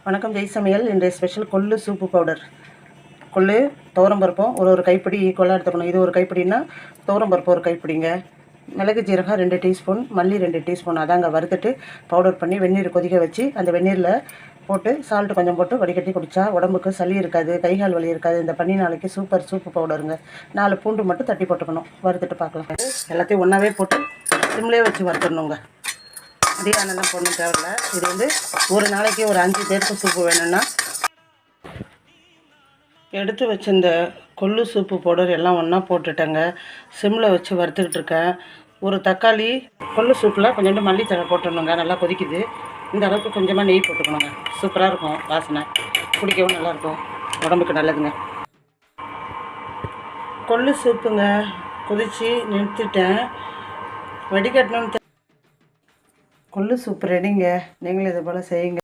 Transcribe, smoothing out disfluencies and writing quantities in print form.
வணக்கம் ஜெய் சமையல். இன்றைய ஸ்பெஷல் கொள்ளு சூப்பு பவுடர். கொள்ளு துவரம்பருப்பும் ஒரு கைப்பிடி ஈக்குவலாக எடுத்துக்கணும். இது ஒரு கைப்பிடின்னா துவரம்பருப்பு ஒரு கைப்பிடிங்க. மிளகு ஜீரகம் 2 டீஸ்பூன், மல்லி 2 டீஸ்பூன் அதாங்க வறுத்துட்டு பவுடர் பண்ணி வெந்நீர் கொதிக்க வச்சு அந்த வெந்நீரில் போட்டு சால்ட்டு கொஞ்சம் போட்டு வடிகட்டி குடித்தா உடம்புக்கு சளி இருக்காது, கைகால் வலி இருக்காது. இந்த பனி நாளைக்கு சூப்பர் சூப்பு பவுடருங்க. 4 பூண்டு மட்டும் தட்டி போட்டுக்கணும். வறுத்துட்டு பார்க்கலாம். எல்லாத்தையும் ஒன்றாவே போட்டு சிம்லேயே வச்சு வறுத்துடணுங்க. அதிகானெல்லாம் போடணும் தேவையில்ல. இது ஒரு நாளைக்கு ஒரு 5 பேருக்கு சூப்பு வேணும்னா எடுத்து வச்ச இந்த கொள்ளு சூப்பு பவுடர் எல்லாம் ஒன்றா போட்டுட்டேங்க. சிம்மில் வச்சு வறுத்துக்கிட்டு இருக்கேன். ஒரு தக்காளி, கொள்ளு சூப்பில் கொஞ்சோண்டு மல்லித்தழை போட்டுடணுங்க. நல்லா கொதிக்குது. இந்த அளவுக்கு கொஞ்சமாக நெய் போட்டுக்கணுங்க. சூப்பராக இருக்கும் வாசனை, குடிக்கவும் நல்லாயிருக்கும், உடம்புக்கு நல்லதுங்க. கொள்ளு சூப்புங்க கொதித்து நிறுத்திட்டேன். வடிகட்டணும்னு. கொள்ளு சூப்பு ரெடிங்க. நீங்களும் இது போல் செய்யுங்க.